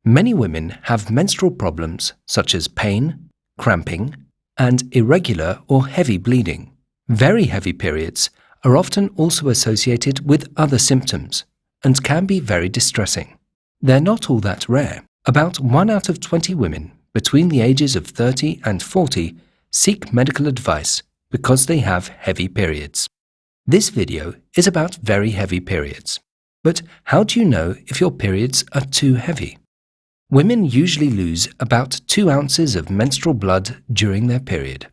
Many women have menstrual problems such as pain, cramping, and irregular or heavy bleeding. Very heavy periods are often also associated with other symptoms and can be very distressing. They're not all that rare. About 1 out of 20 women between the ages of 30 and 40 seek medical advice because they have heavy periods. This video is about very heavy periods. But how do you know if your periods are too heavy? Women usually lose about 2 ounces of menstrual blood during their period.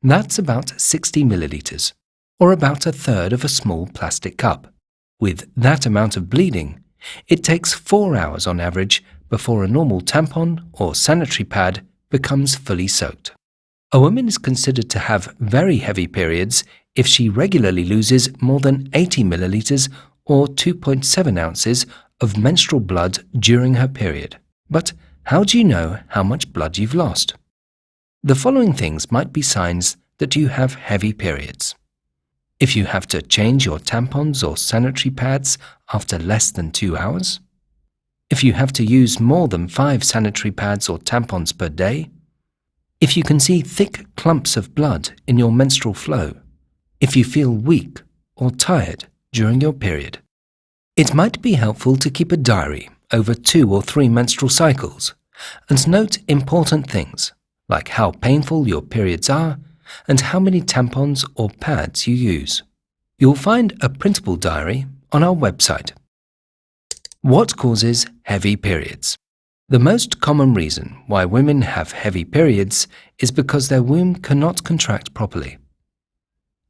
That's about 60 milliliters, or about a third of a small plastic cup. With that amount of bleeding, it takes 4 hours on average before a normal tampon or sanitary pad becomes fully soaked. A woman is considered to have very heavy periods if she regularly loses more than 80 milliliters or 2.7 ounces of menstrual blood during her period. But how do you know how much blood you've lost? The following things might be signs that you have heavy periods. If you have to change your tampons or sanitary pads after less than 2 hours. If you have to use more than 5 sanitary pads or tampons per day. If you can see thick clumps of blood in your menstrual flow. If you feel weak or tired during your period. It might be helpful to keep a diary over 2 or 3 menstrual cycles and note important things like how painful your periods are and how many tampons or pads you use. You'll find a printable diary on our website. What causes heavy periods? The most common reason why women have heavy periods is because their womb cannot contract properly.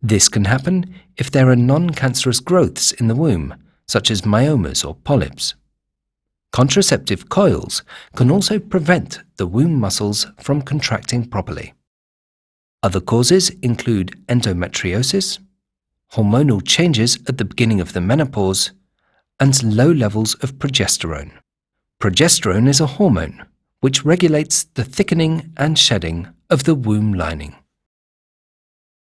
This can happen if there are non-cancerous growths in the womb, such as myomas or polyps. Contraceptive coils can also prevent the womb muscles from contracting properly. Other causes include endometriosis, hormonal changes at the beginning of the menopause, and low levels of progesterone. Progesterone is a hormone which regulates the thickening and shedding of the womb lining.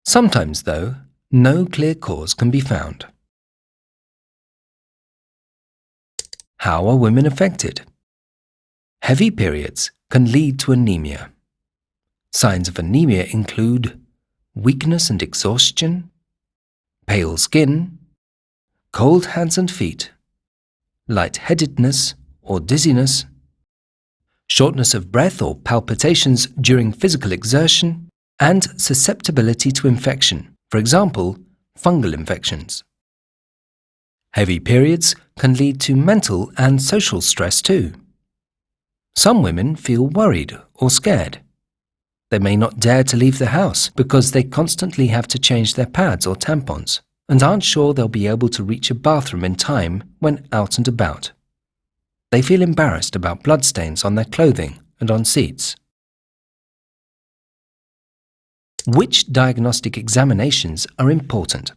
Sometimes, though, no clear cause can be found. How are women affected? Heavy periods can lead to anemia. Signs of anemia include weakness and exhaustion, pale skin, cold hands and feet, lightheadedness or dizziness, shortness of breath or palpitations during physical exertion, and susceptibility to infection, for example, fungal infections. Heavy periods can lead to mental and social stress too. Some women feel worried or scared. They may not dare to leave the house because they constantly have to change their pads or tampons and aren't sure they'll be able to reach a bathroom in time when out and about. They feel embarrassed about bloodstains on their clothing and on seats. Which diagnostic examinations are important?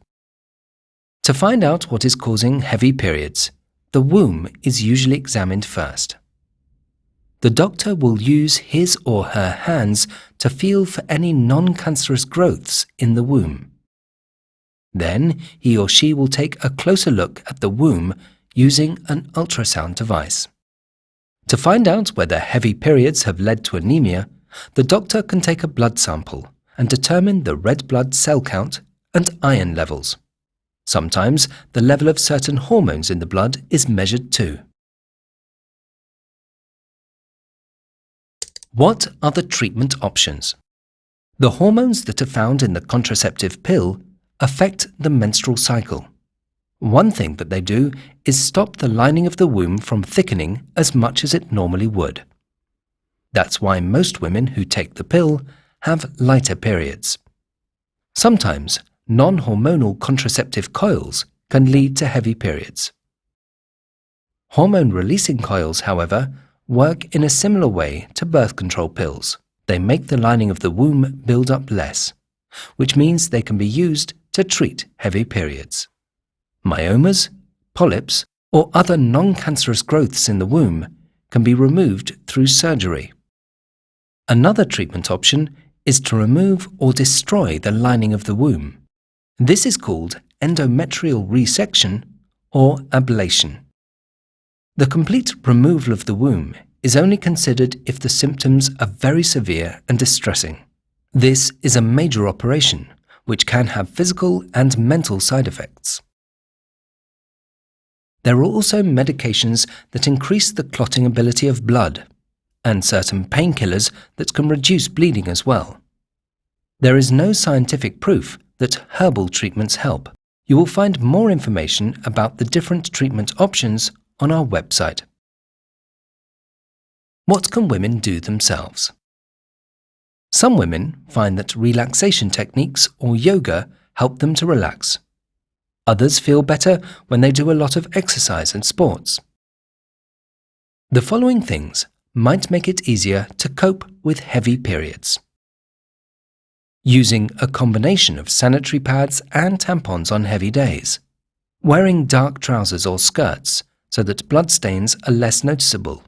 To find out what is causing heavy periods, the womb is usually examined first. The doctor will use his or her hands to feel for any non-cancerous growths in the womb. Then he or she will take a closer look at the womb using an ultrasound device. To find out whether heavy periods have led to anemia, the doctor can take a blood sample and determine the red blood cell count and iron levels. Sometimes the level of certain hormones in the blood is measured too. What are the treatment options? The hormones that are found in the contraceptive pill affect the menstrual cycle. One thing that they do is stop the lining of the womb from thickening as much as it normally would. That's why most women who take the pill have lighter periods. Sometimes non-hormonal contraceptive coils can lead to heavy periods. Hormone-releasing coils, however, work in a similar way to birth control pills. They make the lining of the womb build up less, which means they can be used to treat heavy periods. Myomas, polyps, or other non-cancerous growths in the womb can be removed through surgery. Another treatment option is to remove or destroy the lining of the womb. This is called endometrial resection or ablation. The complete removal of the womb is only considered if the symptoms are very severe and distressing. This is a major operation, which can have physical and mental side effects. There are also medications that increase the clotting ability of blood, and certain painkillers that can reduce bleeding as well. There is no scientific proof that herbal treatments help. You will find more information about the different treatment options on our website. What can women do themselves? Some women find that relaxation techniques or yoga help them to relax. Others feel better when they do a lot of exercise and sports. The following things might make it easier to cope with heavy periods. Using a combination of sanitary pads and tampons on heavy days. Wearing dark trousers or skirts so that blood stains are less noticeable.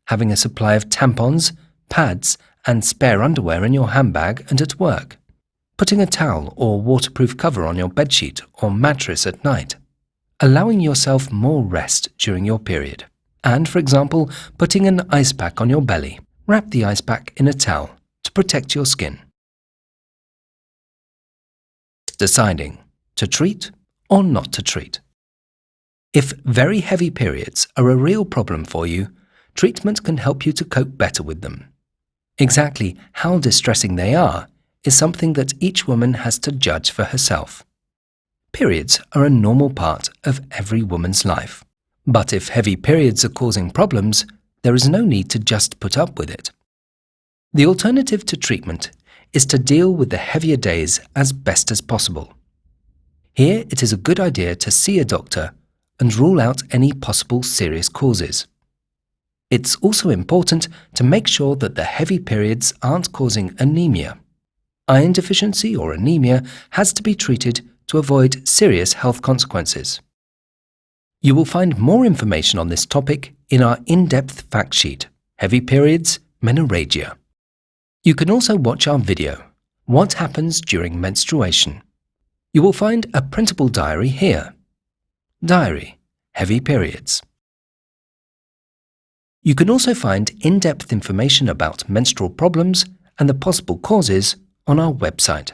Having a supply of tampons, pads, and spare underwear in your handbag and at work. Putting a towel or waterproof cover on your bedsheet or mattress at night. Allowing yourself more rest during your period. And, for example, putting an ice pack on your belly. Wrap the ice pack in a towel to protect your skin. Deciding to treat or not to treat. If very heavy periods are a real problem for you, treatment can help you to cope better with them. Exactly how distressing they are is something that each woman has to judge for herself. Periods are a normal part of every woman's life. But if heavy periods are causing problems, there is no need to just put up with it. The alternative to treatment is to deal with the heavier days as best as possible. Here it is a good idea to see a doctor and rule out any possible serious causes. It's also important to make sure that the heavy periods aren't causing anemia. Iron deficiency or anemia has to be treated to avoid serious health consequences. You will find more information on this topic in our in-depth fact sheet, Heavy Periods, Menorrhagia. You can also watch our video, What Happens During Menstruation. You will find a printable diary here. Diary, Heavy Periods. You can also find in-depth information about menstrual problems and the possible causes on our website.